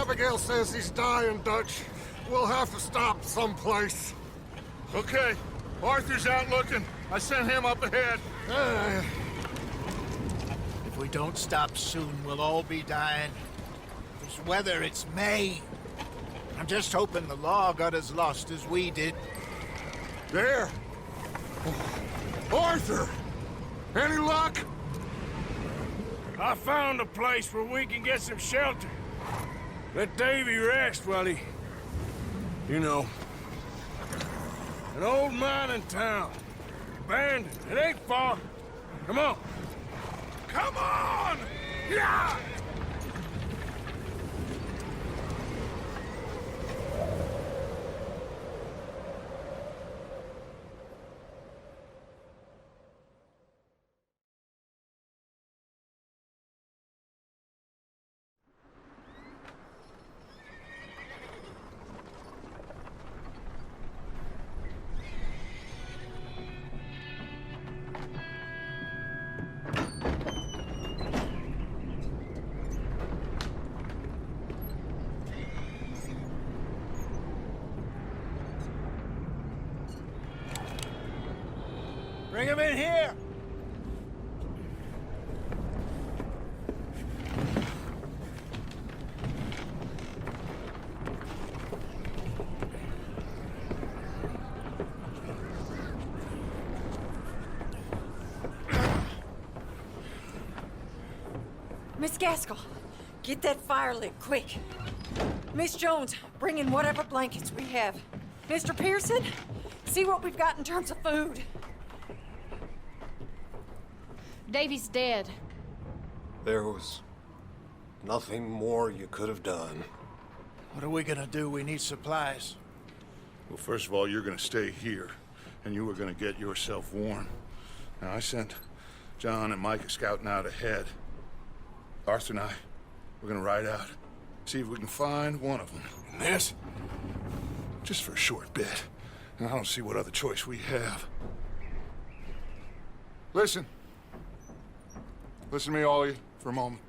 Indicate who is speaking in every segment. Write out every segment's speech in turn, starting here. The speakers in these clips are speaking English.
Speaker 1: Abigail says he's dying, Dutch. We'll have to stop someplace.
Speaker 2: Okay. Arthur's out looking. I sent him up ahead.
Speaker 3: If we don't stop soon, we'll all be dying. This weather, it's May. I'm just hoping the law got as lost as we did.
Speaker 1: There. Arthur! Any luck?
Speaker 4: I found a place where we can get some shelter. Let Davy rest while he... You know. An old mining town. Abandoned. It ain't far. Come on. Come on! Yeah!
Speaker 3: Bring him in here!
Speaker 5: Miss Gaskell, get that fire lit, quick. Miss Jones, bring in whatever blankets we have. Mr. Pearson, see what we've got in terms of food.
Speaker 6: Davy's dead.
Speaker 1: There was nothing more you could have done.
Speaker 3: What are we gonna do? We need supplies.
Speaker 2: Well, first of all, you're gonna stay here, and you were gonna get yourself warm. Now, I sent John and Micah scouting out ahead. Arthur and I, we're gonna ride out, see if we can find one of them. And this, just for a short bit. And I don't see what other choice we have. Listen. Listen to me, all of you, for a moment.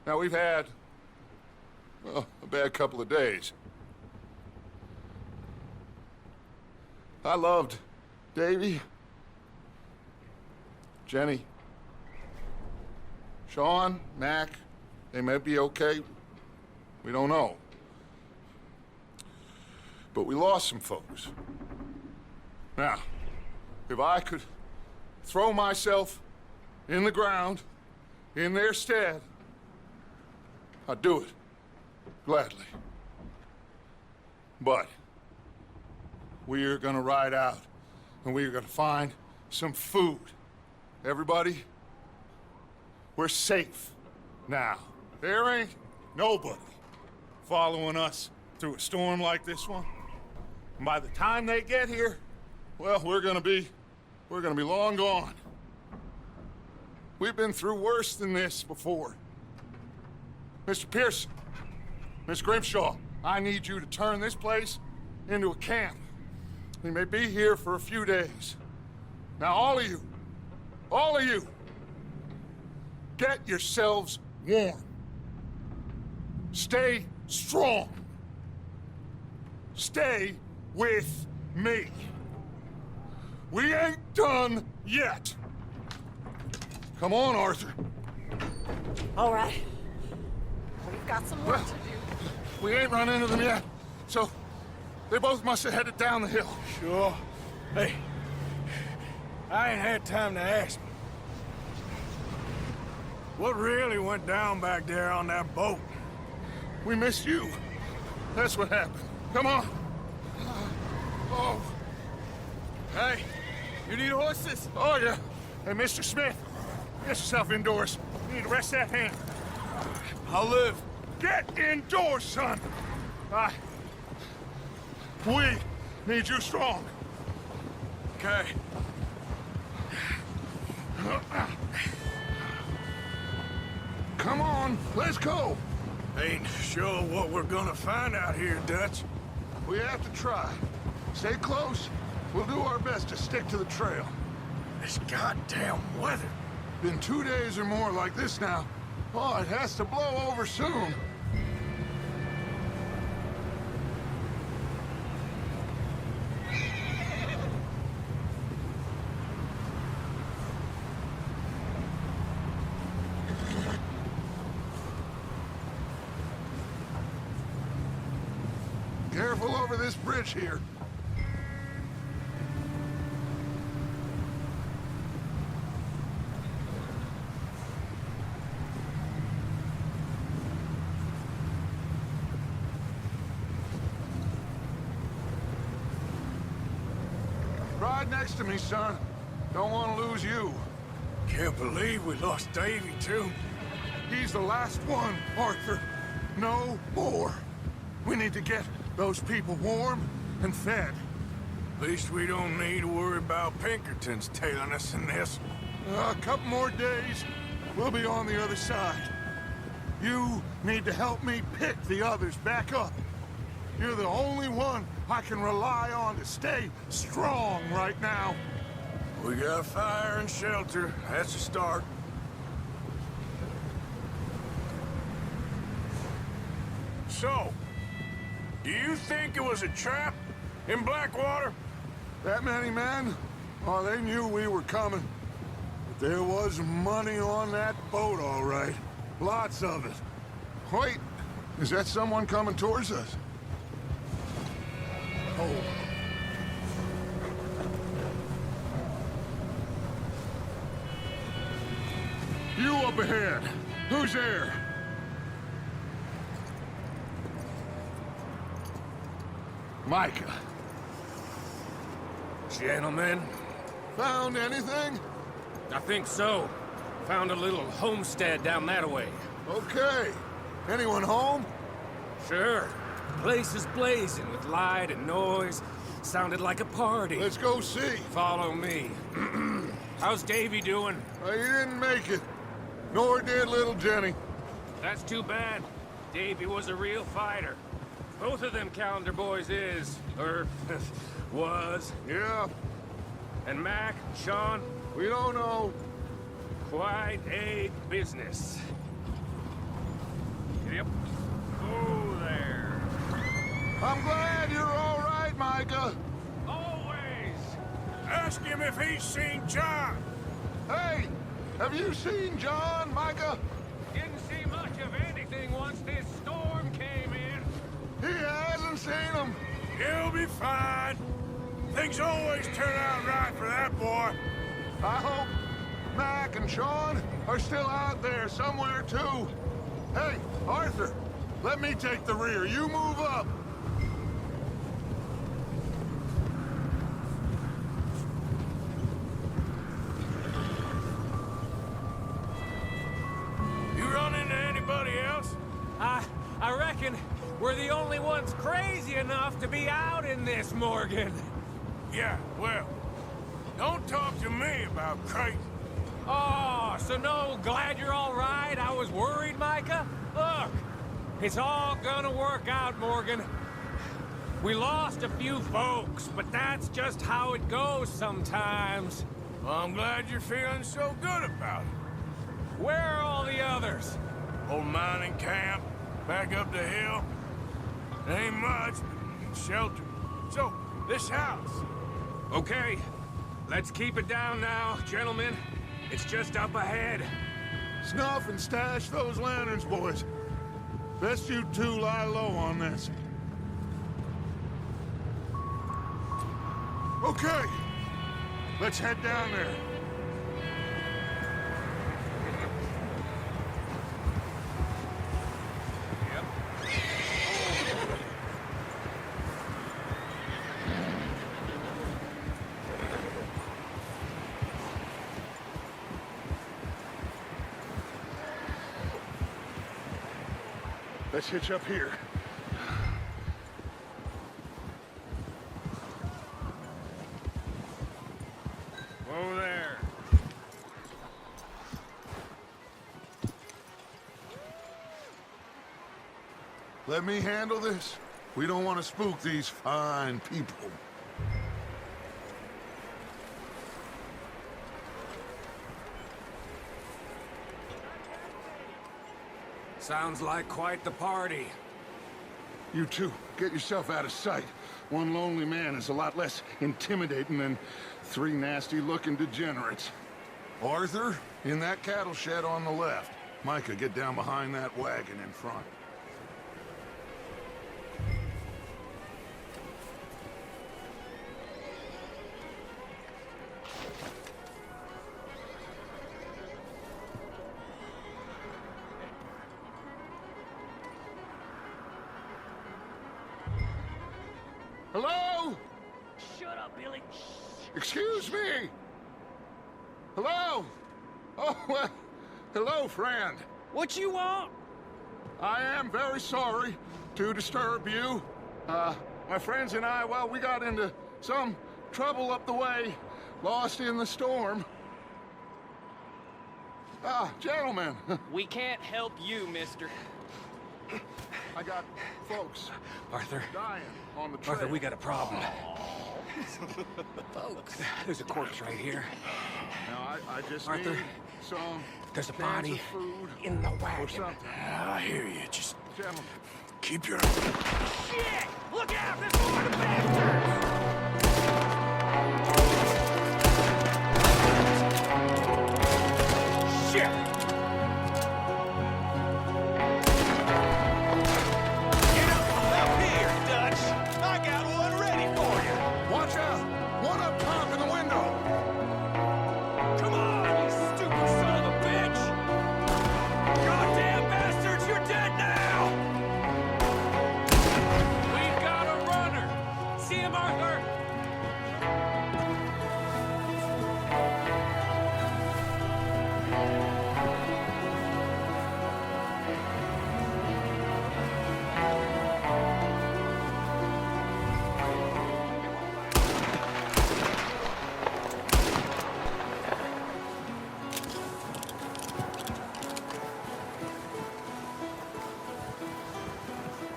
Speaker 2: Now, we've had, well, a bad couple of days. I loved Davy, Jenny, Sean, Mac. They may be okay. We don't know. But we lost some folks. Now, if I could throw myself in the ground, in their stead, I'd do it, gladly. But we're gonna ride out, and we're gonna find some food. Everybody, we're safe now. There ain't nobody following us through a storm like this one. And by the time they get here, well, we're gonna be long gone. We've been through worse than this before. Mr. Pearson, Miss Grimshaw, I need you to turn this place into a camp. We may be here for a few days. Now, all of you, get yourselves warm. Stay strong. Stay with me. We ain't done yet. Come on, Arthur.
Speaker 5: All right. We've got some work to do.
Speaker 2: We ain't run into them yet, so they both must have headed down the hill.
Speaker 4: Sure. Hey, I ain't had time to ask. What really went down back there on that boat?
Speaker 2: We missed you. That's what happened. Come on. Oh.
Speaker 4: Hey, you need horses?
Speaker 2: Oh, yeah. Hey, Mr. Smith, get yourself indoors. You need to rest that hand.
Speaker 4: I'll live.
Speaker 2: Get indoors, son. We need you strong.
Speaker 4: Okay.
Speaker 2: Come on, let's go.
Speaker 4: Ain't sure what we're gonna find out here, Dutch.
Speaker 2: We have to try. Stay close. We'll do our best to stick to the trail.
Speaker 4: This goddamn weather.
Speaker 2: Been 2 days or more like this now. Oh, it has to blow over soon. over this bridge here. Ride next to me, son. Don't want to lose you.
Speaker 4: Can't believe we lost Davy, too.
Speaker 2: He's the last one, Arthur. No more. We need to get those people warm and fed.
Speaker 4: At least we don't need to worry about Pinkertons tailing us in this.
Speaker 2: A couple more days, we'll be on the other side. You need to help me pick the others back up. You're the only one I can rely on to stay strong right now.
Speaker 4: We got fire and shelter. That's a start. So, do you think it was a trap in Blackwater?
Speaker 2: That many men? Oh, they knew we were coming. But there was money on that boat, all right. Lots of it. Wait, is that someone coming towards us? Oh. You up ahead. Who's there? Micah.
Speaker 7: Gentlemen,
Speaker 2: Found anything?
Speaker 7: I think so. Found a little homestead down that way.
Speaker 2: Okay. Anyone home?
Speaker 7: Sure. Place is blazing with light and noise. Sounded like a party.
Speaker 2: Let's go see.
Speaker 7: Follow me. How's Davy doing?
Speaker 2: He didn't make it. Nor did little Jenny.
Speaker 7: That's too bad. Davy was a real fighter. Both of them calendar boys is, or was.
Speaker 2: Yeah,
Speaker 7: And Mac, Sean,
Speaker 2: we don't know.
Speaker 7: quite a business. Yep. Oh, there.
Speaker 2: I'm glad you're all right, Micah.
Speaker 7: Always.
Speaker 4: Ask him if he's seen John.
Speaker 2: Hey, have you seen John, Micah?
Speaker 7: Didn't see much of anything once this storm came in.
Speaker 2: He hasn't seen him.
Speaker 4: He'll be fine. Things always turn out right for that boy.
Speaker 2: I hope Mac and Sean are still out there somewhere, too. Hey, Arthur, let me take the rear. You move up.
Speaker 4: You run into anybody else?
Speaker 7: I reckon we're the only ones crazy enough to be out in this, Morgan.
Speaker 4: Yeah, well, don't talk to me about crazy.
Speaker 7: Oh, so no, glad you're all right? I was worried, Micah. Look, it's all gonna work out, Morgan. We lost a few folks, but that's just how it goes sometimes.
Speaker 4: Well, I'm glad you're feeling so good about it.
Speaker 7: Where are all the others?
Speaker 4: Old mining camp, back up the hill. Ain't much, but shelter. So, this house.
Speaker 7: Okay, let's keep it down now, gentlemen. It's just up ahead.
Speaker 2: Snuff and stash those lanterns, boys. Best you two lie low on this. Okay, let's head down there. Let's hitch up here.
Speaker 4: Over there.
Speaker 2: Let me handle this. We don't want to spook these fine people.
Speaker 7: Sounds like quite the party.
Speaker 2: You two, get yourself out of sight. One lonely man is a lot less intimidating than three nasty-looking degenerates. Arthur, in that cattle shed on the left. Micah, get down behind that wagon in front. Hello?
Speaker 7: Shut up, Billy.
Speaker 2: Excuse me? Hello? Oh, well, hello, friend.
Speaker 7: What you want?
Speaker 2: I am very sorry to disturb you. My friends and I, well, we got into some trouble up the way, lost in the storm. Gentlemen.
Speaker 8: We can't help you, mister.
Speaker 2: I got folks
Speaker 7: Arthur.
Speaker 2: dying on the trail.
Speaker 7: Arthur, we got a problem. Folks. There's a corpse right here.
Speaker 2: Now, I just
Speaker 7: Arthur,
Speaker 2: need some
Speaker 7: There's a
Speaker 2: cans
Speaker 7: body
Speaker 2: of food
Speaker 7: in the
Speaker 2: or
Speaker 7: wagon.
Speaker 2: something.
Speaker 4: I hear you. Just
Speaker 2: Gentlemen.
Speaker 4: keep your...
Speaker 7: Shit! Look out! This is one of the bastards! Shit! Get up here, Dutch! I got one ready for you!
Speaker 2: Watch out! One up top in the window!
Speaker 7: Come on, you stupid son of a bitch! Goddamn bastards, you're dead now! We've got a runner! See him, Arthur?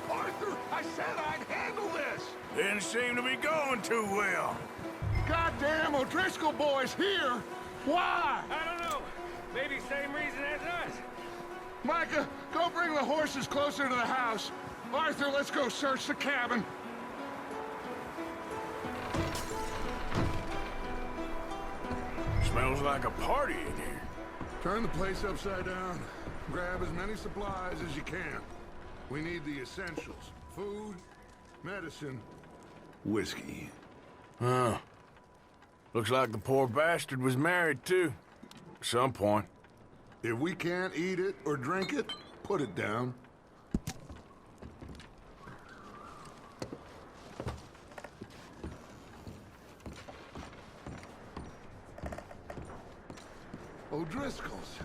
Speaker 2: Arthur, I said I'd handle this!
Speaker 4: Didn't seem to be going too well.
Speaker 2: Goddamn O'Driscoll boys here! Why?
Speaker 7: I don't know. Maybe same reason as us.
Speaker 2: Micah, go bring the horses closer to the house. Arthur, let's go search the cabin.
Speaker 4: Smells like a party in here.
Speaker 2: Turn the place upside down. Grab as many supplies as you can. We need the essentials. Food, medicine, whiskey.
Speaker 4: Huh. Looks like the poor bastard was married, too. At some point.
Speaker 2: If we can't eat it or drink it, put it down. O'Driscoll's.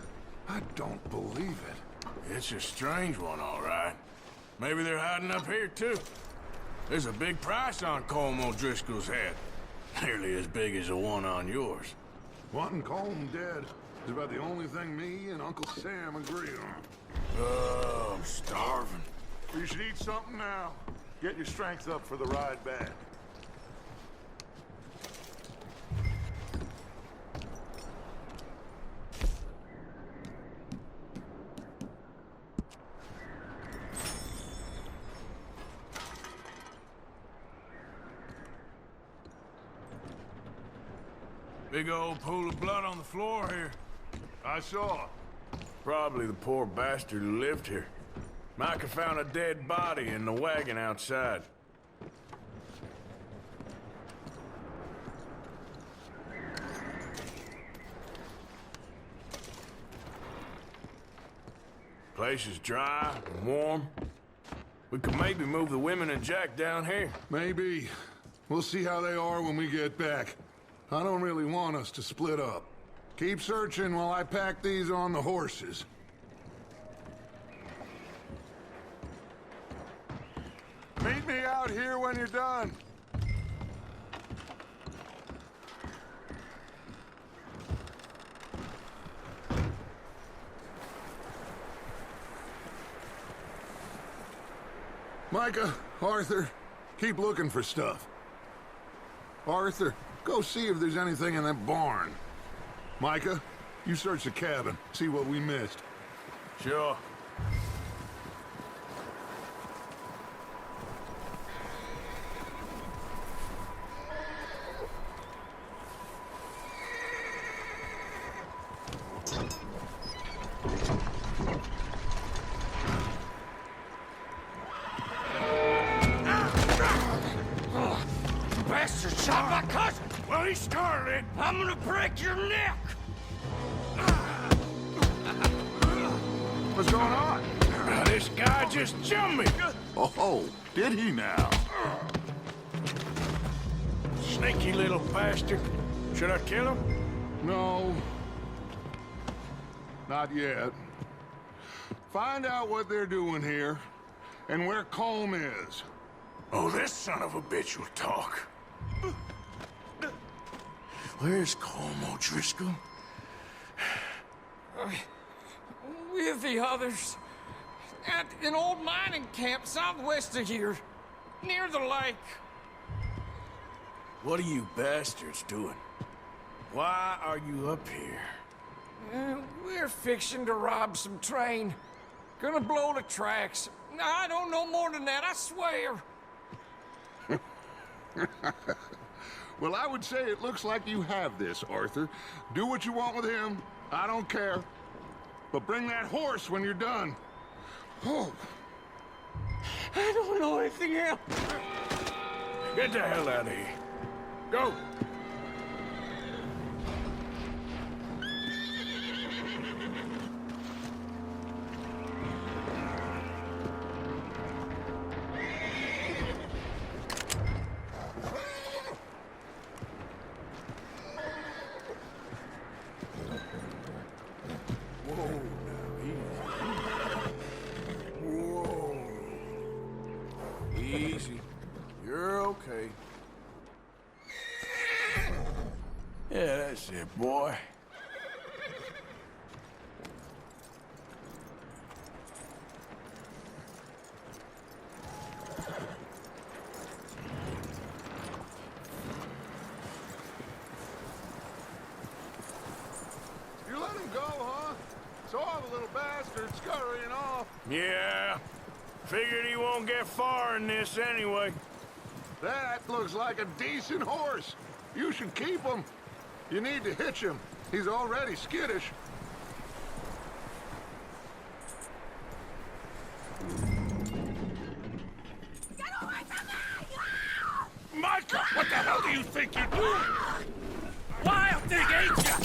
Speaker 2: I don't believe it.
Speaker 4: It's a strange one, all right. Maybe they're hiding up here, too. There's a big price on Colm O'Driscoll's head. Nearly as big as the one on yours.
Speaker 2: Wanting Colm dead is about the only thing me and Uncle Sam agree on.
Speaker 4: Oh, I'm starving.
Speaker 2: You should eat something now. Get your strength up for the ride back.
Speaker 4: Big old pool of blood on the floor here.
Speaker 2: I saw.
Speaker 4: Probably the poor bastard who lived here. Micah found a dead body in the wagon outside. Place is dry and warm. We could maybe move the women and Jack down here.
Speaker 2: Maybe. We'll see how they are when we get back. I don't really want us to split up. Keep searching while I pack these on the horses. Meet me out here when you're done. Micah, Arthur, keep looking for stuff. Arthur, go see if there's anything in that barn. Micah, you search the cabin, see what we missed.
Speaker 4: Sure.
Speaker 7: Bastard shot my cousin! Well, he started it! I'm gonna break your neck!
Speaker 2: What's going on?
Speaker 4: This guy just jumped me.
Speaker 2: Oh, did he now?
Speaker 4: Sneaky little bastard. Should I kill him?
Speaker 2: No. Not yet. Find out what they're doing here, and where Colm is.
Speaker 4: Oh, this son of a bitch will talk. Where's Colm O'Driscoll?
Speaker 8: With the others. At an old mining camp southwest of here. Near the lake.
Speaker 4: What are you bastards doing? Why are you up here?
Speaker 8: We're fixing to rob some train. Gonna blow the tracks. I don't know more than that, I swear.
Speaker 2: Well, I would say it looks like you have this, Arthur. Do what you want with him. I don't care. But bring that horse when you're done. Oh.
Speaker 8: I don't know anything else.
Speaker 4: Get the hell out of here. Go! Easy. You're okay. Yeah, that's it, boy.
Speaker 2: You let him go, huh? Saw the little bastard scurrying off.
Speaker 4: Yeah. Figured he won't get far in this anyway.
Speaker 2: That looks like a decent horse. You should keep him. You need to hitch him. He's already skittish.
Speaker 4: Micah, what the hell do you think you're doing?
Speaker 7: Wild thing, ain't ya?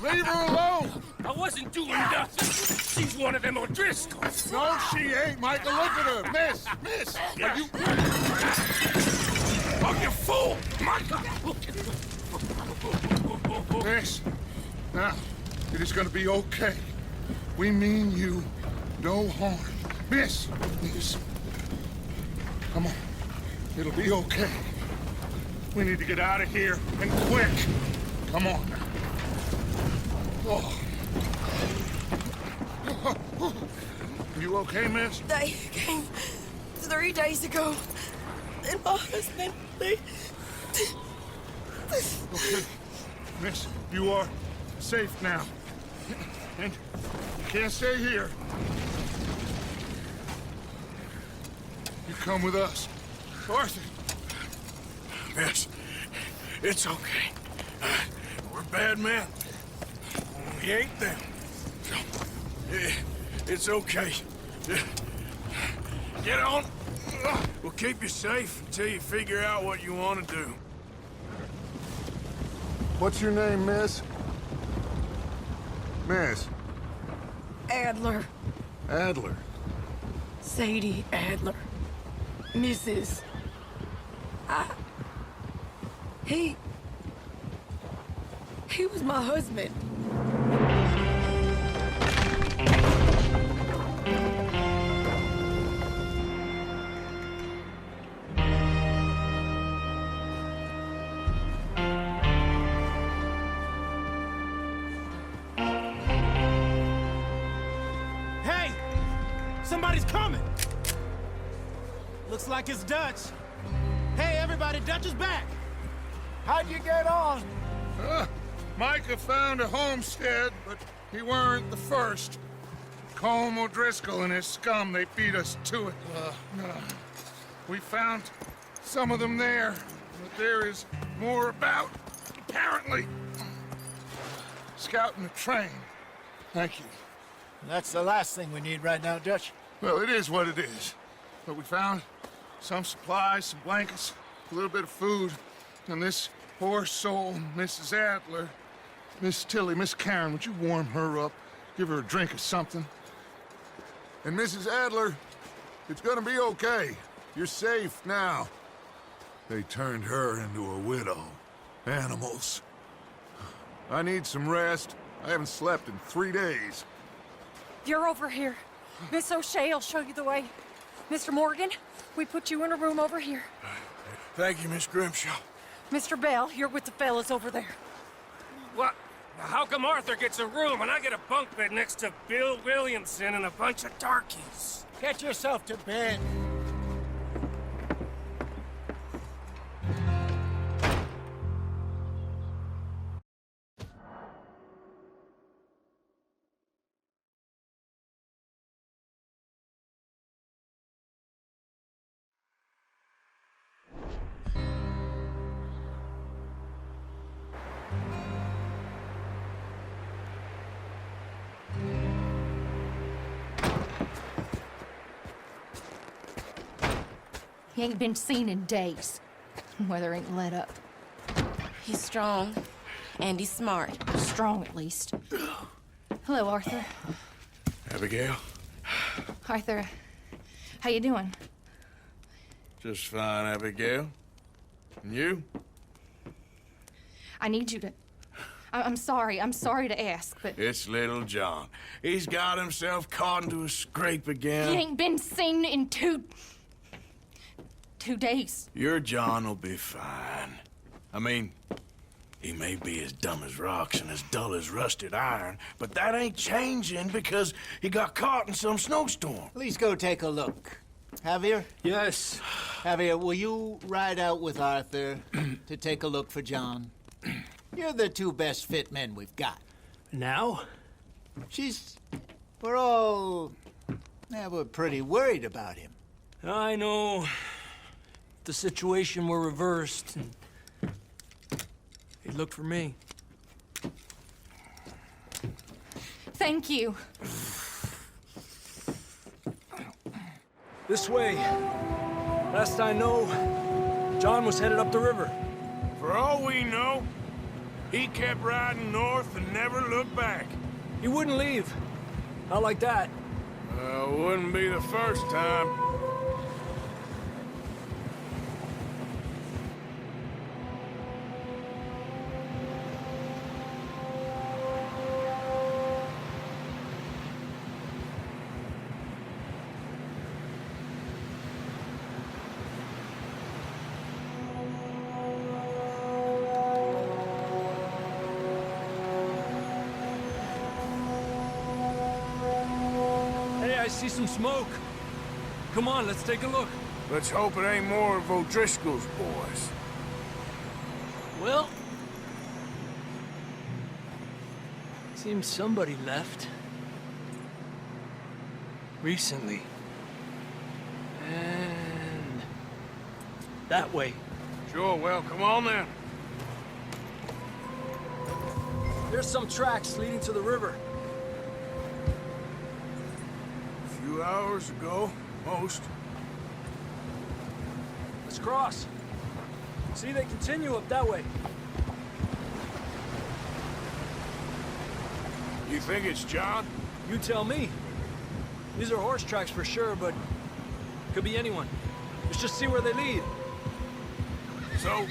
Speaker 2: Leave her alone!
Speaker 7: I wasn't doing nothing. She's one of them O'Driscolls.
Speaker 2: No, she ain't, Micah. Look at her. Miss! Miss! Are you...
Speaker 4: Oh, you fool! Micah!
Speaker 2: Miss, now, it is gonna be okay. We mean you no harm. Miss! Miss. Come on. It'll be okay. We need to get out of here, and quick. Come on now. Oh. You okay, miss?
Speaker 9: They came 3 days ago. And my husband, they...
Speaker 2: Okay. Miss, you are safe now. And you can't stay here. You come with us. Arthur!
Speaker 4: Miss, it's okay. We're bad men. We ain't them. It's okay. Get on. We'll keep you safe until you figure out what you want to do.
Speaker 2: What's your name, miss? Miss?
Speaker 9: Adler.
Speaker 2: Adler.
Speaker 9: Sadie Adler. Mrs. He was my husband.
Speaker 10: Hey! Somebody's coming! Looks like it's Dutch. Hey, everybody, Dutch is back!
Speaker 3: How'd you get on?
Speaker 2: Micah found a homestead, but he weren't the first. Colm O'Driscoll and his scum, they beat us to it. We found some of them there, but there is more about, apparently. Scouting the train. Thank you.
Speaker 3: That's the last thing we need right now, Dutch.
Speaker 2: Well, it is what it is. But we found some supplies, some blankets, a little bit of food, and this poor soul, Mrs. Adler, Miss Tilly, Miss Karen, would you warm her up? Give her a drink or something? And Mrs. Adler, it's gonna be okay. You're safe now. They turned her into a widow. Animals. I need some rest. I haven't slept in 3 days.
Speaker 5: You're over here. Miss O'Shea will show you the way. Mr. Morgan, we put you in a room over here.
Speaker 4: Thank you, Miss Grimshaw.
Speaker 5: Mr. Bell, you're with the fellas over there.
Speaker 7: What? How come Arthur gets a room and I get a bunk bed next to Bill Williamson and a bunch of darkies?
Speaker 3: Get yourself to bed.
Speaker 6: He ain't been seen in days. Weather ain't let up.
Speaker 9: He's strong, and he's smart.
Speaker 6: Strong, at least. Hello, Arthur.
Speaker 4: Abigail?
Speaker 6: Arthur, how you doing?
Speaker 4: Just fine, Abigail. And you?
Speaker 6: I need you to... I'm sorry to ask, but...
Speaker 4: It's little John. He's got himself caught into a scrape again.
Speaker 6: He ain't been seen in 2 days.
Speaker 4: Your John will be fine. I mean, he may be as dumb as rocks and as dull as rusted iron, but that ain't changing because he got caught in some snowstorm.
Speaker 3: Please go take a look. Javier?
Speaker 10: Yes.
Speaker 3: Javier, will you ride out with Arthur to take a look for John? You're the 2 best fit men we've got.
Speaker 10: Now?
Speaker 3: We're pretty worried about him.
Speaker 10: I know. The situation were reversed, and he'd look for me.
Speaker 6: Thank you.
Speaker 10: This way. Last I know, John was headed up the river.
Speaker 4: For all we know, he kept riding north and never looked back.
Speaker 10: He wouldn't leave. Not like that.
Speaker 4: Wouldn't be the first time.
Speaker 10: I see some smoke. Come on, let's take a look.
Speaker 4: Let's hope it ain't more of O'Driscoll's boys.
Speaker 10: Well... seems somebody left. Recently. And... that way.
Speaker 4: Sure, well, come on then.
Speaker 10: There's some tracks leading to the river.
Speaker 4: A few hours ago, most.
Speaker 10: Let's cross. See, they continue up that way.
Speaker 4: You think it's John?
Speaker 10: You tell me. These are horse tracks for sure, but could be anyone. Let's just see where they lead.
Speaker 4: So,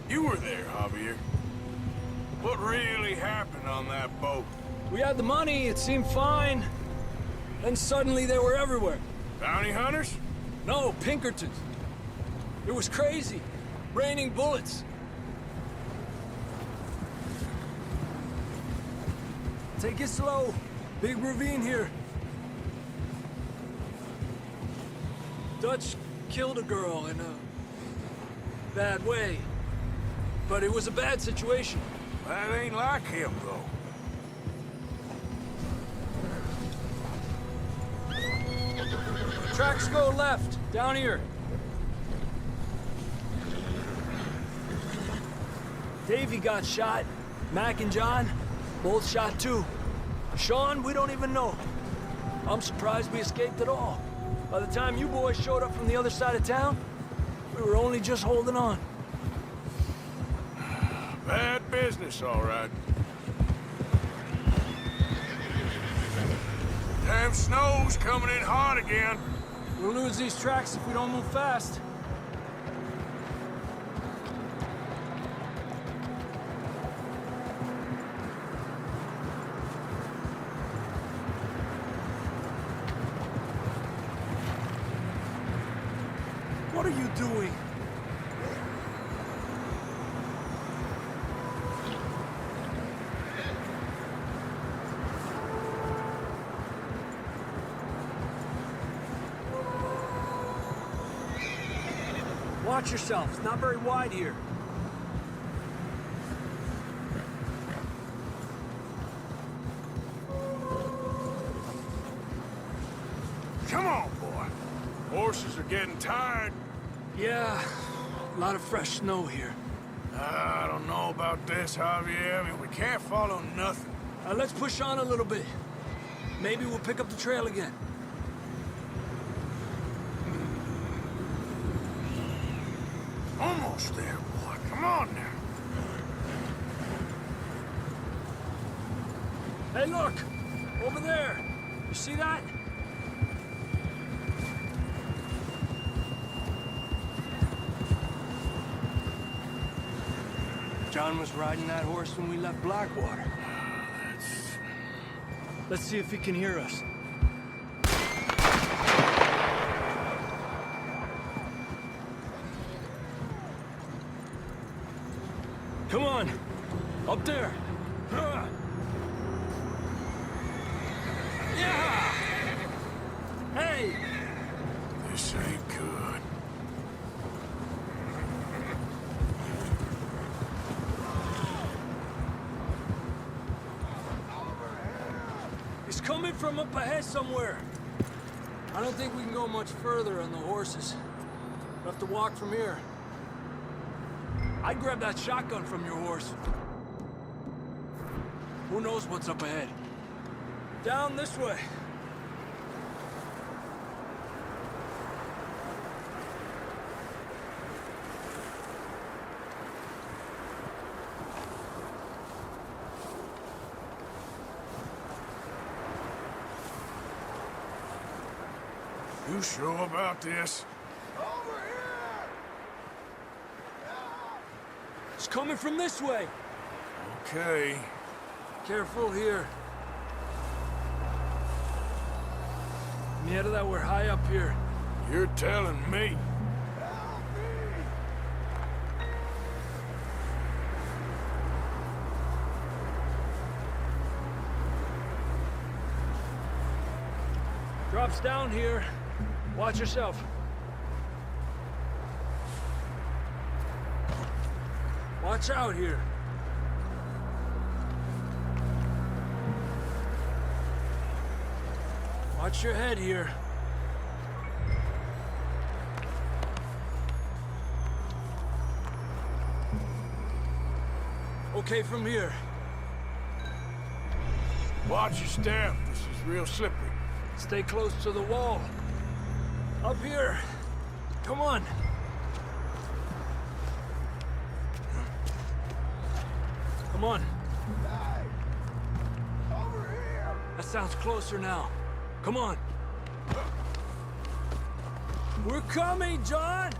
Speaker 4: you were there, Javier. What really happened on that boat?
Speaker 10: We had the money, it seemed fine. Then suddenly they were everywhere.
Speaker 4: Bounty hunters?
Speaker 10: No, Pinkertons. It was crazy. Raining bullets. Take it slow. Big ravine here. Dutch killed a girl in a bad way. But it was a bad situation.
Speaker 4: That ain't like him, though.
Speaker 10: Tracks go left, down here. Davey got shot. Mac and John, both shot too. Sean, we don't even know. I'm surprised we escaped at all. By the time you boys showed up from the other side of town, we were only just holding on.
Speaker 4: Bad business, all right. Damn snow's coming in hot again.
Speaker 10: We'll lose these tracks if we don't move fast. you doing? Watch yourself. It's not very wide here.
Speaker 4: Come on, boy. Horses are getting tired.
Speaker 10: Yeah, a lot of fresh snow here.
Speaker 4: I don't know about this, Javier. I mean, we can't follow nothing.
Speaker 10: Let's push on a little bit. Maybe we'll pick up the trail again.
Speaker 4: Almost there, boy. Come on now.
Speaker 10: Hey, look! Over there! You see that? John was riding that horse when we left Blackwater. Let's see if he can hear us. Come on! Up there! Yeah! Hey!
Speaker 4: This ain't good.
Speaker 10: He's coming from up ahead somewhere. I don't think we can go much further on the horses. We'll have to walk from here. I'd grab that shotgun from your horse. Who knows what's up ahead? Down this way.
Speaker 4: You sure about this?
Speaker 10: It's coming from this way.
Speaker 4: Okay.
Speaker 10: Careful here. Near that, we're high up here.
Speaker 4: You're telling me.
Speaker 10: Drops down here. Watch yourself. Watch out here. Watch your head here. Okay from here.
Speaker 4: Watch your step. This is real slippery.
Speaker 10: Stay close to the wall. Up here. Come on. Come on.
Speaker 4: Over here.
Speaker 10: That sounds closer now. Come on. We're coming, John!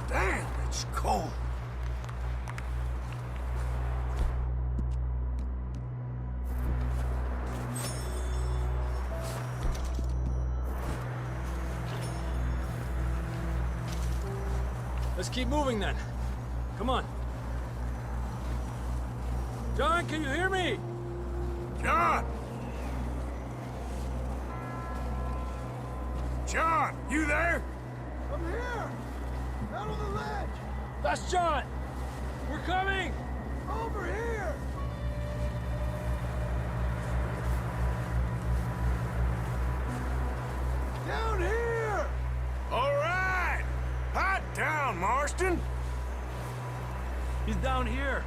Speaker 4: Damn, it's cold.
Speaker 10: Let's keep moving then. Come on. John, can you hear me?
Speaker 4: John! John, you there?
Speaker 3: I'm here! Out on the ledge!
Speaker 10: That's John! We're coming!
Speaker 3: Over here! Down here!
Speaker 4: All right! Hot down, Marston!
Speaker 10: He's down here.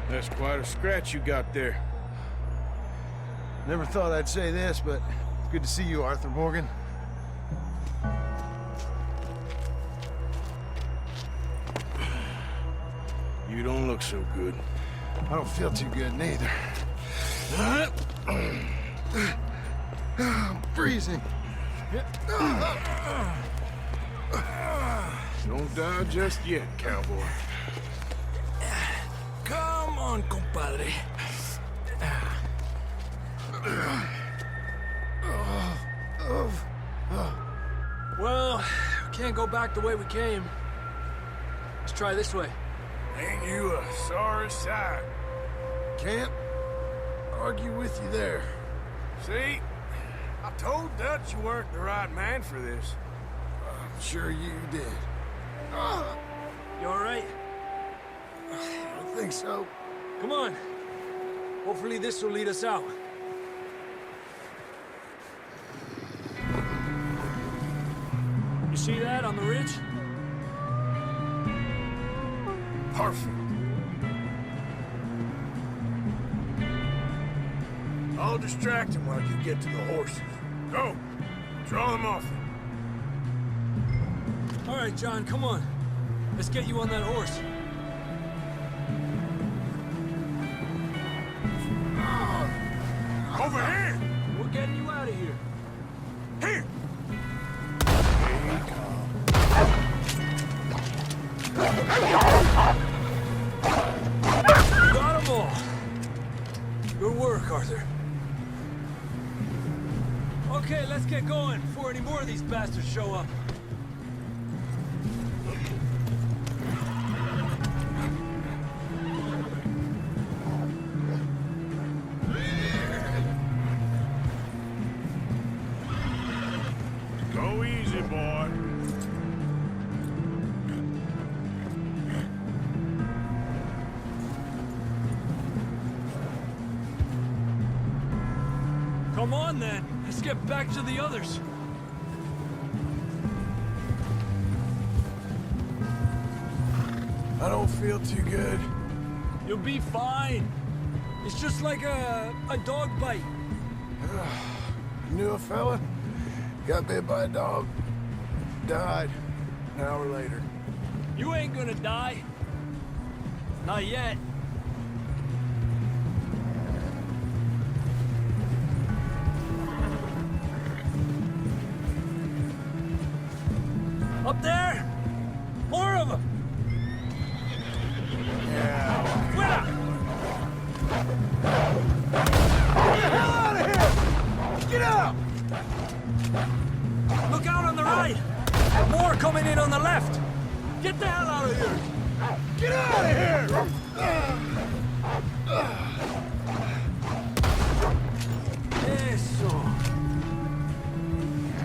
Speaker 4: That's quite a scratch you got there.
Speaker 3: Never thought I'd say this, but it's good to see you, Arthur Morgan.
Speaker 4: You don't look so good.
Speaker 3: I don't feel too good, neither. I'm freezing.
Speaker 4: Don't die just yet, cowboy.
Speaker 10: Come on, compadre. Well, we can't go back the way we came. Let's try this way.
Speaker 4: Ain't you a sorry sight?
Speaker 2: Can't argue with you there.
Speaker 4: See? I told Dutch you weren't the right man for this.
Speaker 2: I'm sure you did.
Speaker 10: You all right?
Speaker 2: I don't think so.
Speaker 10: Come on. Hopefully this will lead us out. You see that on the ridge?
Speaker 4: Perfect. I'll distract him while you get to the horses. Go. Draw them off.
Speaker 10: All right, John, come on. Let's get you on that horse.
Speaker 4: Over here!
Speaker 10: We're getting you out of here.
Speaker 4: Here!
Speaker 10: Got them all. Good work, Arthur. Okay, let's get going before any more of these bastards show up.
Speaker 4: Go easy, boy.
Speaker 10: Come on, then. Let's get back to the others.
Speaker 2: I don't feel too good.
Speaker 10: You'll be fine. It's just like a dog bite.
Speaker 2: Knew a fella, got bit by a dog, died an hour later.
Speaker 10: You ain't gonna die. Not yet. Up there? More of them!
Speaker 2: Yeah.
Speaker 10: Fuera!
Speaker 2: Get the hell out of here! Get out!
Speaker 10: Look out on the right! More coming in on the left! Get the hell out of here!
Speaker 2: Get out of here!
Speaker 10: Eso.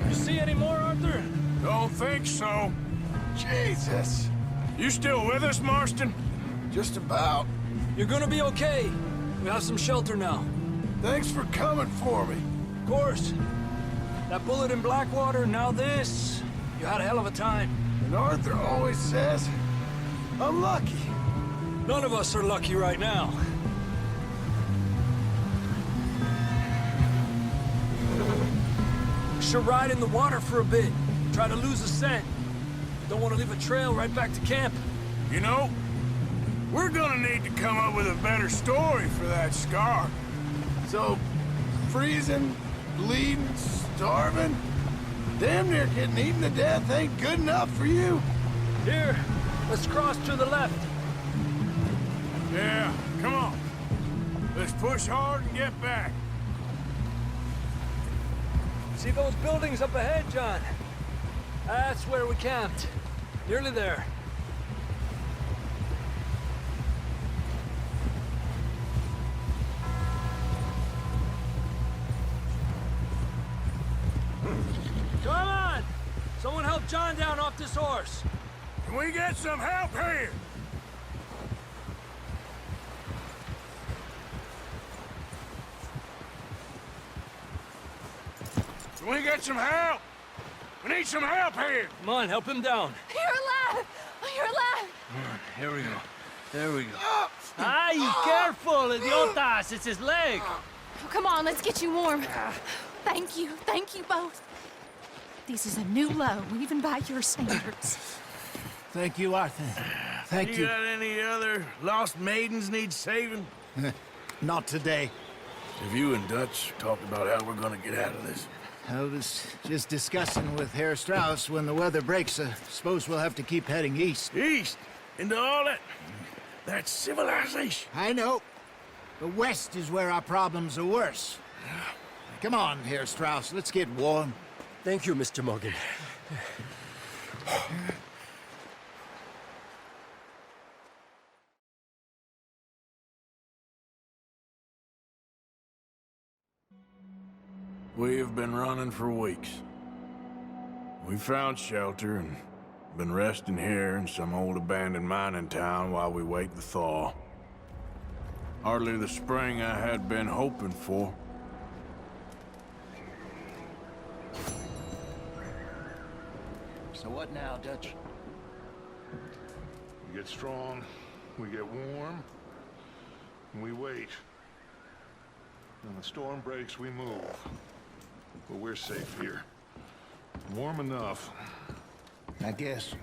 Speaker 10: You see any more, Arthur?
Speaker 4: Don't think so.
Speaker 2: Jesus!
Speaker 4: You still with us, Marston?
Speaker 2: Just about.
Speaker 10: You're gonna be okay. We have some shelter now.
Speaker 2: Thanks for coming for me.
Speaker 10: Of course. That bullet in Blackwater, now this. You had a hell of a time.
Speaker 2: And Arthur always says, I'm lucky.
Speaker 10: None of us are lucky right now. Should ride in the water for a bit. Try to lose the scent. Don't want to leave a trail right back to camp.
Speaker 4: You know, we're gonna need to come up with a better story for that scar.
Speaker 2: So, freezing, bleeding, starving, damn near getting eaten to death ain't good enough for you.
Speaker 10: Here, let's cross to the left.
Speaker 4: Yeah, come on. Let's push hard and get back.
Speaker 10: See those buildings up ahead, John? That's where we camped. Nearly there. Come on! Someone help John down off this horse.
Speaker 4: Can we get some help here? Can we get some help? We need some help here.
Speaker 10: Come on, help him down.
Speaker 9: You're alive! You're alive!
Speaker 10: Come on, here we go. There we go. Ay, careful, idiotas! It's his leg.
Speaker 9: Oh, come on, let's get you warm. Thank you both.
Speaker 6: This is a new low, even by your standards.
Speaker 3: Thank you, Arthur. Thank
Speaker 4: You got any other lost maidens need saving?
Speaker 3: Not today.
Speaker 4: Have you and Dutch talked about how we're gonna get out of this?
Speaker 3: I was just discussing with Herr Strauss when the weather breaks. Suppose we'll have to keep heading east.
Speaker 4: East? Into all that civilization.
Speaker 3: I know. The west is where our problems are worse. Come on, Herr Strauss, let's get warm.
Speaker 11: Thank you, Mr. Morgan.
Speaker 4: We have been running for weeks. We found shelter and been resting here in some old abandoned mining town while we wait the thaw. Hardly the spring I had been hoping for.
Speaker 3: So what now, Dutch?
Speaker 2: We get strong, we get warm, and we wait. When the storm breaks, we move. But we're safe here. Warm enough.
Speaker 3: I guess.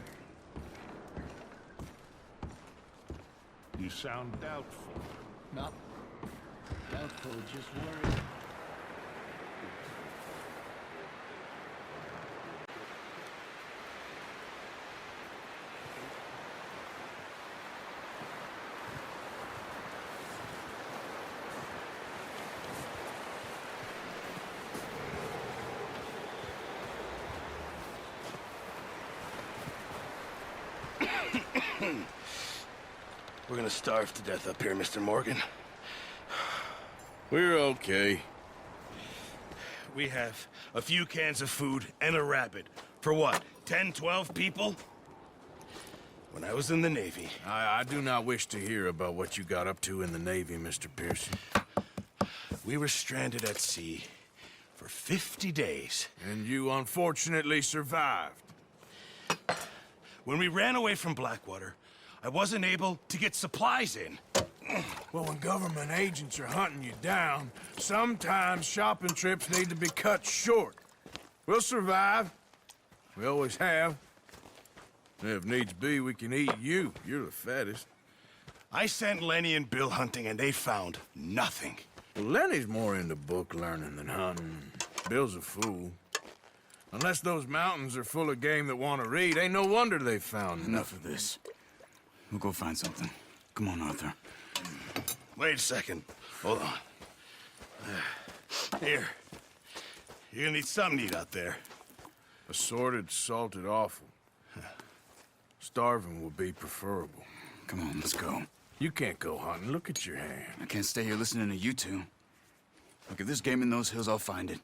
Speaker 2: You sound doubtful.
Speaker 3: Not doubtful, just worried.
Speaker 11: We're gonna starve to death up here, Mr. Morgan.
Speaker 4: We're okay.
Speaker 11: We have a few cans of food and a rabbit. For what, 10, 12 people? When I was in the Navy...
Speaker 4: I do not wish to hear about what you got up to in the Navy, Mr. Pearson.
Speaker 11: We were stranded at sea for 50 days.
Speaker 4: And you unfortunately survived.
Speaker 11: When we ran away from Blackwater, I wasn't able to get supplies in.
Speaker 4: Well, when government agents are hunting you down, sometimes shopping trips need to be cut short. We'll survive. We always have. If needs be, we can eat you. You're the fattest.
Speaker 11: I sent Lenny and Bill hunting, and they found nothing.
Speaker 4: Well, Lenny's more into book learning than hunting. Bill's a fool. Unless those mountains are full of game that want to read, ain't no wonder they found
Speaker 12: Enough of this. We'll go find something. Come on, Arthur.
Speaker 11: Wait a second. Hold on. Here. You're gonna need something to eat out there.
Speaker 4: Assorted, salted offal. Starving would be preferable.
Speaker 12: Come on, let's go.
Speaker 4: You can't go hunting. Look at your hand.
Speaker 12: I can't stay here listening to you two. Look, if there's game in those hills, I'll find it.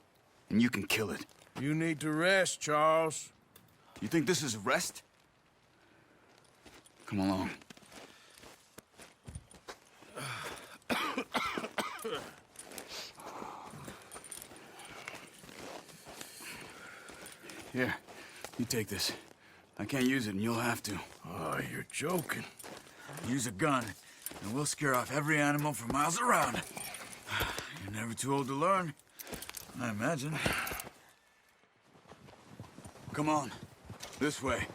Speaker 12: And you can kill it.
Speaker 4: You need to rest, Charles.
Speaker 12: You think this is rest? Come along. Here, you take this. I can't use it, and you'll have to.
Speaker 4: Oh, you're joking.
Speaker 12: Use a gun, and we'll scare off every animal for miles around. You're never too old to learn, I imagine. Come on, this way.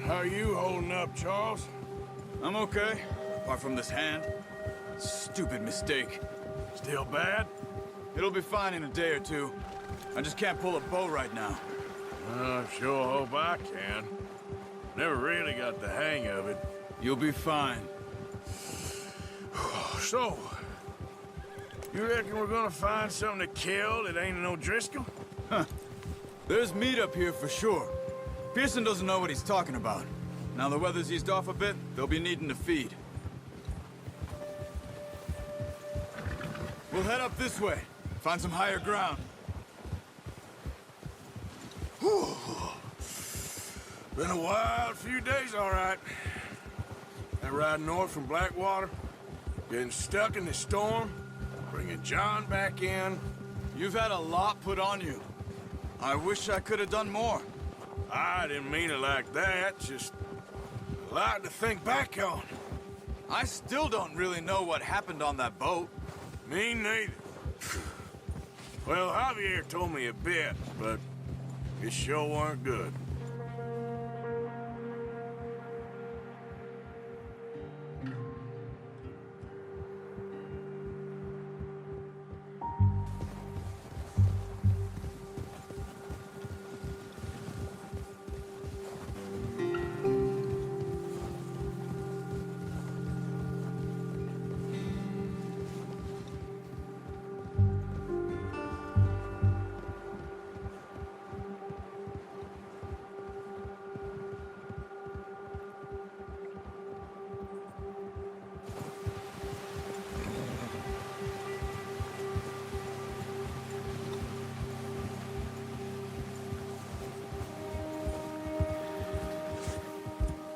Speaker 4: How are you holding up, Charles?
Speaker 12: I'm okay, apart from this hand. Stupid mistake.
Speaker 4: Still bad?
Speaker 12: It'll be fine in a day or two. I just can't pull a bow right now.
Speaker 4: I sure hope I can. Never really got the hang of it.
Speaker 12: You'll be fine.
Speaker 4: So, you reckon we're gonna find something to kill that ain't no Driscoll?
Speaker 12: Huh. There's meat up here for sure. Pearson doesn't know what he's talking about. Now the weather's eased off a bit, they'll be needing to feed. We'll head up this way. Find some higher ground.
Speaker 4: Whew. Been a wild few days, all right. That ride north from Blackwater, getting stuck in the storm, bringing John back in.
Speaker 12: You've had a lot put on you. I wish I could have done more.
Speaker 4: I didn't mean it like that, just a lot to think back on.
Speaker 12: I still don't really know what happened on that boat.
Speaker 4: Me neither. Well, Javier told me a bit, but it sure weren't good.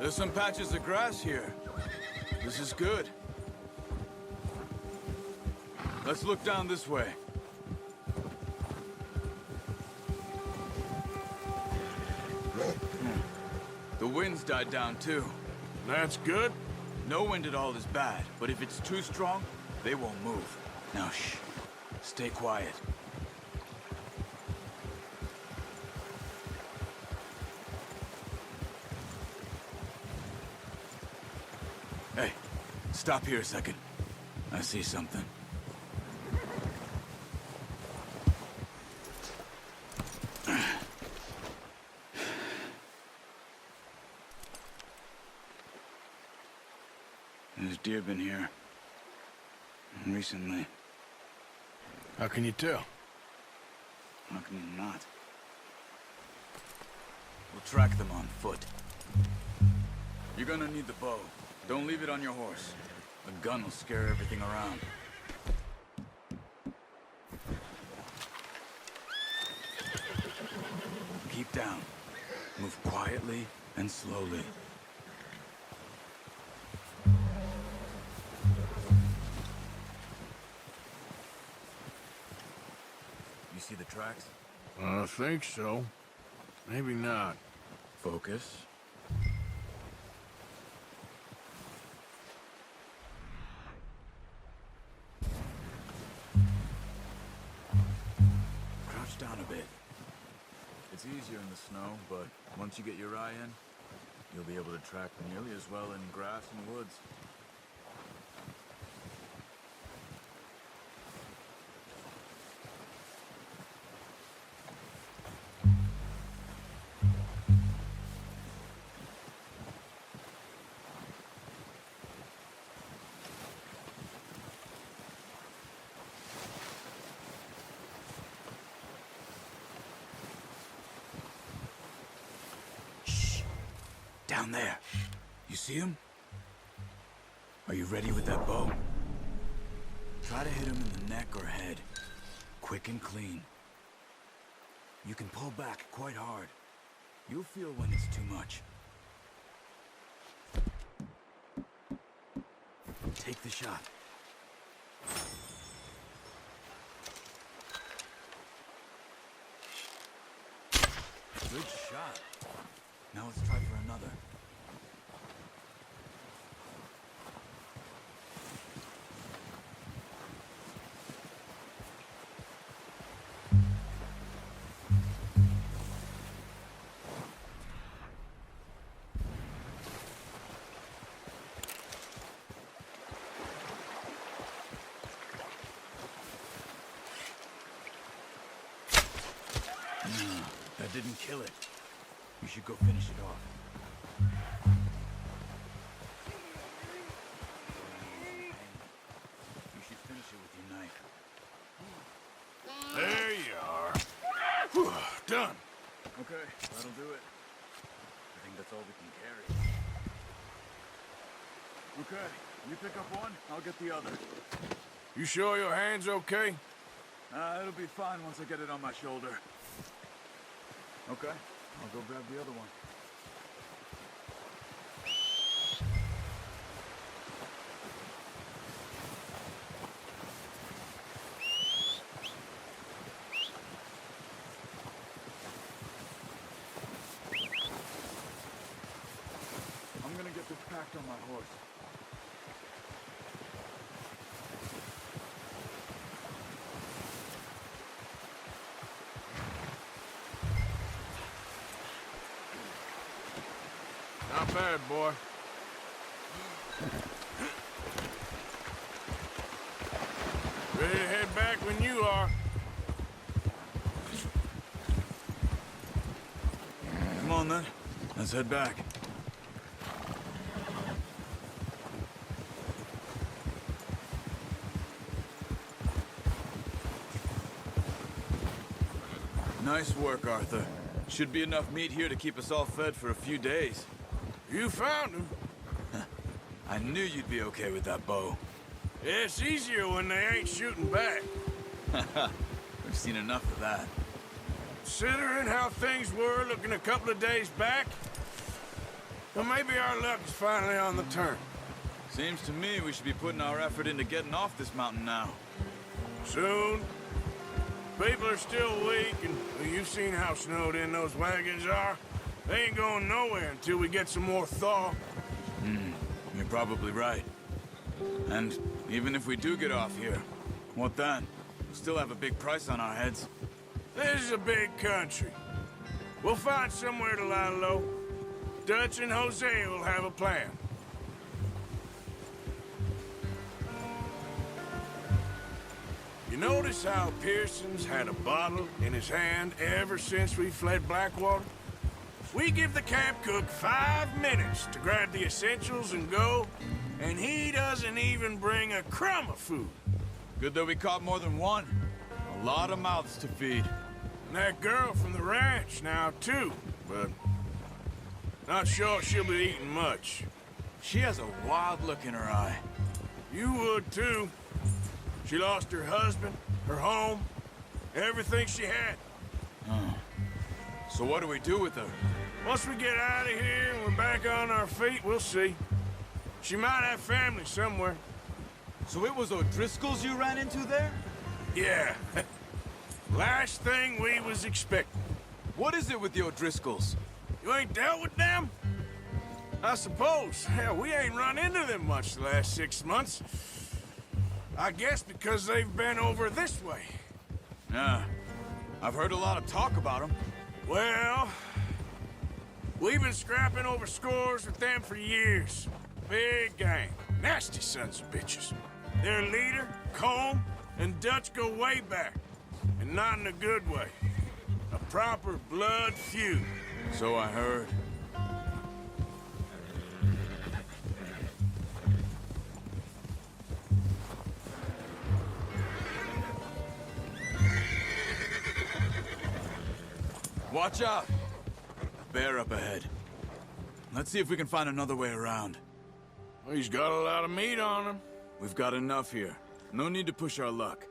Speaker 12: There's some patches of grass here. This is good. Let's look down this way. The wind's died down too.
Speaker 4: That's good.
Speaker 12: No wind at all is bad, but if it's too strong, they won't move. Now shh. Stay quiet. Hey, stop here a second. I see something. There's deer been here. Recently.
Speaker 4: How can you tell?
Speaker 12: How can you not? We'll track them on foot. You're gonna need the bow. Don't leave it on your horse. The gun will scare everything around. Keep down. Move quietly and slowly. You see the tracks?
Speaker 4: I think so. Maybe not.
Speaker 12: Focus. Crouch down a bit. It's easier in the snow, but once you get your eye in, you'll be able to track nearly as well in grass and woods. Down there. You see him? Are you ready with that bow? Try to hit him in the neck or head. Quick and clean. You can pull back quite hard. You'll feel when it's too much. Take the shot. Good shot. Now let's try for another. No, that didn't kill it. You should go finish it off. You should finish it with your knife.
Speaker 4: There you are. Whew, done.
Speaker 12: Okay, that'll do it. I think that's all we can carry. Okay, you pick up one, I'll get the other.
Speaker 4: You sure your hand's okay?
Speaker 12: It'll be fine once I get it on my shoulder. Okay. I'll go grab the other one. I'm gonna get this packed on my horse.
Speaker 4: Not bad, boy. Ready to head back when you are.
Speaker 12: Come on, then. Let's head back. Nice work, Arthur. Should be enough meat here to keep us all fed for a few days.
Speaker 4: You found him.
Speaker 12: I knew you'd be okay with that bow.
Speaker 4: Yeah, it's easier when they ain't shooting back.
Speaker 12: We've seen enough of that.
Speaker 4: Considering how things were looking a couple of days back, Well, maybe our luck is finally on the turn.
Speaker 12: Seems to me we should be putting our effort into getting off this mountain now.
Speaker 4: Soon. People are still weak, and well, you've seen how snowed in those wagons are. They ain't going nowhere until we get some more thaw.
Speaker 12: You're probably right. And even if we do get off here, what then? We still have a big price on our heads.
Speaker 4: This is a big country. We'll find somewhere to lie low. Dutch and Jose will have a plan. You notice how Pearson's had a bottle in his hand ever since we fled Blackwater? We give the camp cook 5 minutes to grab the essentials and go, and he doesn't even bring a crumb of food.
Speaker 12: Good that we caught more than one. A lot of mouths to feed.
Speaker 4: And that girl from the ranch now, too, but not sure she'll be eating much.
Speaker 12: She has a wild look in her eye.
Speaker 4: You would, too. She lost her husband, her home, everything she had.
Speaker 12: So what do we do with her?
Speaker 4: Once we get out of here and we're back on our feet, we'll see. She might have family somewhere.
Speaker 12: So it was O'Driscoll's you ran into there?
Speaker 4: Yeah. Last thing we was expecting.
Speaker 12: What is it with the O'Driscolls?
Speaker 4: You ain't dealt with them? I suppose. Hell, we ain't run into them much the last 6 months. I guess because they've been over this way.
Speaker 12: Yeah. I've heard a lot of talk about them.
Speaker 4: Well, we've been scrapping over scores with them for years. Big gang. Nasty sons of bitches. Their leader, Combe, and Dutch go way back. And not in a good way. A proper blood feud.
Speaker 12: So I heard. Watch out! Bear up ahead. Let's see if we can find another way around.
Speaker 4: Well, he's got a lot of meat on him.
Speaker 12: We've got enough here. No need to push our luck.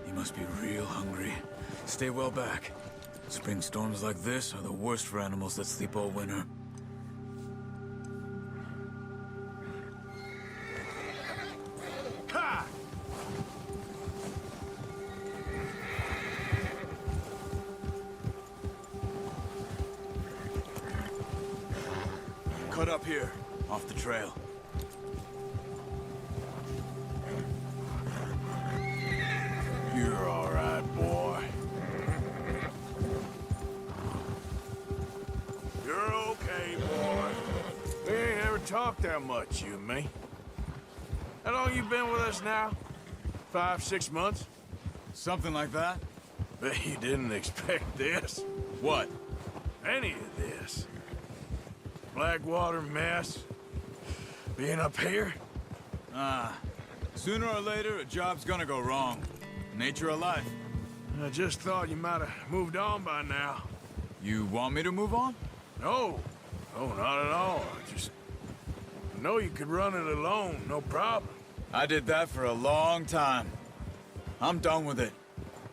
Speaker 12: He must be real hungry. Stay well back. Spring storms like this are the worst for animals that sleep all winter.
Speaker 4: Ha!
Speaker 12: Cut up here, off the trail.
Speaker 4: You're all right, boy. You're okay, boy. We ain't ever talked that much, you and me. How long you been with us now? 5, 6 months?
Speaker 12: Something like that?
Speaker 4: Bet you didn't expect this.
Speaker 12: What?
Speaker 4: Any of this. Blackwater mess. Being up here?
Speaker 12: Sooner or later, a job's gonna go wrong. Nature of life.
Speaker 4: I just thought you might have moved on by now.
Speaker 12: You want me to move on?
Speaker 4: No. No, not at all. I know you could run it alone, no problem.
Speaker 12: I did that for a long time. I'm done with it.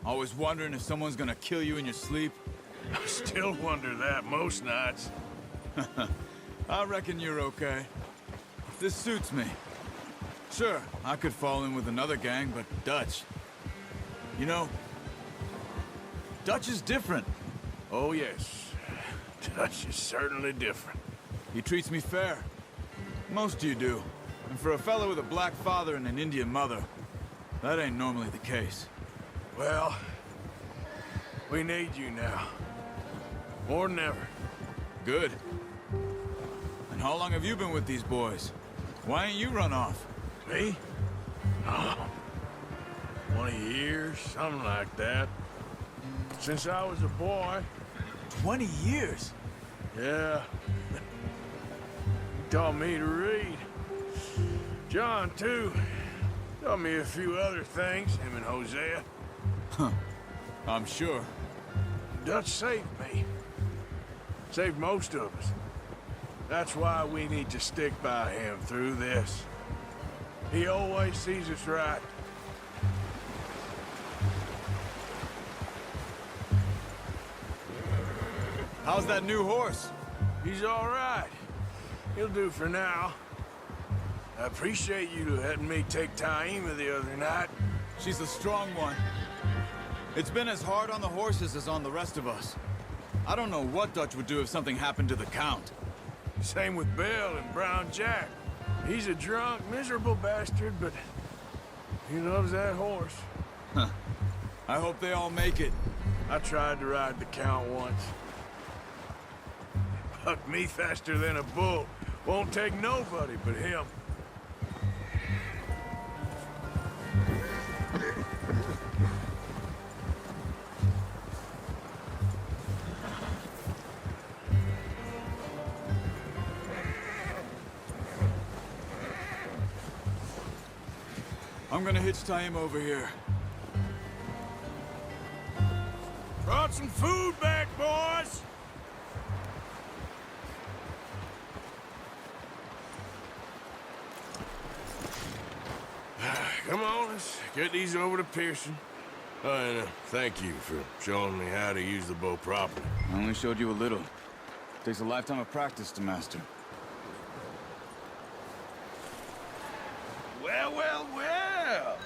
Speaker 12: Always wondering if someone's gonna kill you in your sleep.
Speaker 4: I still wonder that most nights.
Speaker 12: I reckon you're okay. This suits me. Sure, I could fall in with another gang, but Dutch... You know, Dutch is different.
Speaker 4: Oh, yes. Dutch is certainly different.
Speaker 12: He treats me fair. Most of you do. And for a fellow with a black father and an Indian mother, that ain't normally the case.
Speaker 4: Well, we need you now. More than ever.
Speaker 12: Good. And how long have you been with these boys? Why ain't you run off?
Speaker 4: Me? Oh, 20 years, something like that. Since I was a boy.
Speaker 12: 20 years?
Speaker 4: Yeah. He taught me to read. John, too. Taught me a few other things, him and Hosea.
Speaker 12: Huh. I'm sure.
Speaker 4: Dutch saved me. Saved most of us. That's why we need to stick by him through this. He always sees us right.
Speaker 13: How's that new horse?
Speaker 4: He's all right. He'll do for now. I appreciate you letting me take Taima the other night.
Speaker 13: She's a strong one. It's been as hard on the horses as on the rest of us. I don't know what Dutch would do if something happened to the Count.
Speaker 4: Same with Bill and Brown Jack. He's a drunk, miserable bastard, but he loves that horse.
Speaker 13: Huh. I hope they all make it.
Speaker 4: I tried to ride the Count once. Bucked me faster than a bull. Won't take nobody but him.
Speaker 13: I'm gonna hitch Taima over here.
Speaker 4: Brought some food back, boys! Come on, let's get these over to Pearson. Oh, and thank you for showing me how to use the bow properly.
Speaker 13: I only showed you a little. Takes a lifetime of practice to master.
Speaker 11: Well, well, well.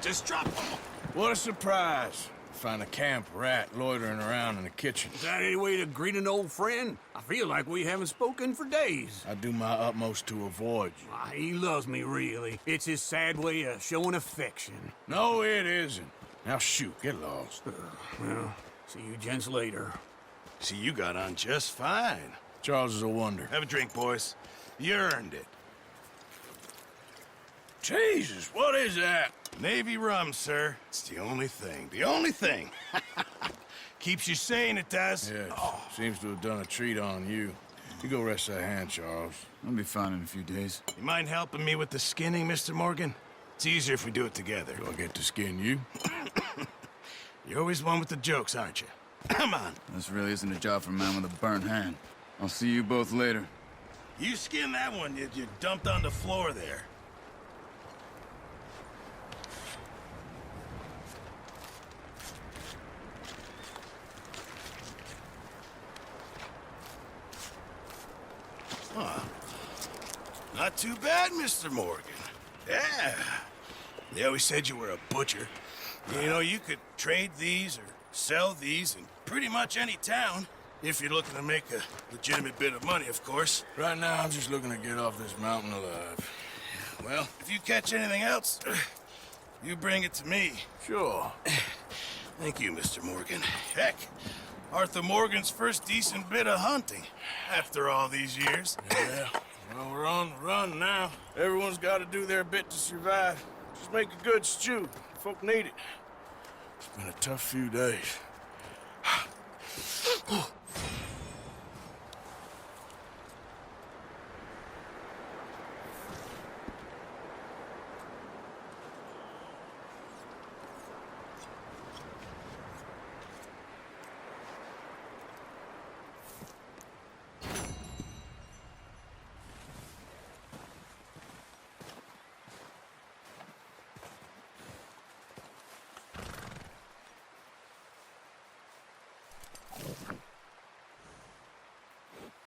Speaker 11: Just drop them.
Speaker 4: What a surprise. Find a camp rat loitering around in the kitchen.
Speaker 14: Is that any way to greet an old friend? I feel like we haven't spoken for days.
Speaker 4: I do my utmost to avoid you.
Speaker 14: He loves me, really. It's his sad way of showing affection.
Speaker 4: No, it isn't. Now shoot, get lost.
Speaker 14: Well, see you gents later.
Speaker 11: See, you got on just fine.
Speaker 4: Charles is a wonder.
Speaker 11: Have a drink, boys. You earned it.
Speaker 4: Jesus, what is that?
Speaker 11: Navy rum, sir. It's the only thing. The only thing. Keeps you sane, it does.
Speaker 4: Yeah, seems to have done a treat on you. You go rest that hand, Charles.
Speaker 13: I'll be fine in a few days.
Speaker 11: You mind helping me with the skinning, Mr. Morgan? It's easier if we do it together.
Speaker 4: Do I get to skin you?
Speaker 11: You're always one with the jokes, aren't you? Come on.
Speaker 13: This really isn't a job for a man with a burnt hand. I'll see you both later.
Speaker 11: You skin that one you dumped on the floor there. Huh. Not too bad, Mr. Morgan. Yeah. They always said you were a butcher. You know, you could trade these or sell these in pretty much any town. If you're looking to make a legitimate bit of money, of course.
Speaker 4: Right now, I'm just looking to get off this mountain alive.
Speaker 11: Well, if you catch anything else, you bring it to me.
Speaker 4: Sure.
Speaker 11: Thank you, Mr. Morgan. Heck, Arthur Morgan's first decent bit of hunting after all these years.
Speaker 4: Yeah, well, we're on the run now. Everyone's got to do their bit to survive. Just make a good stew. Folk need it. It's been a tough few days.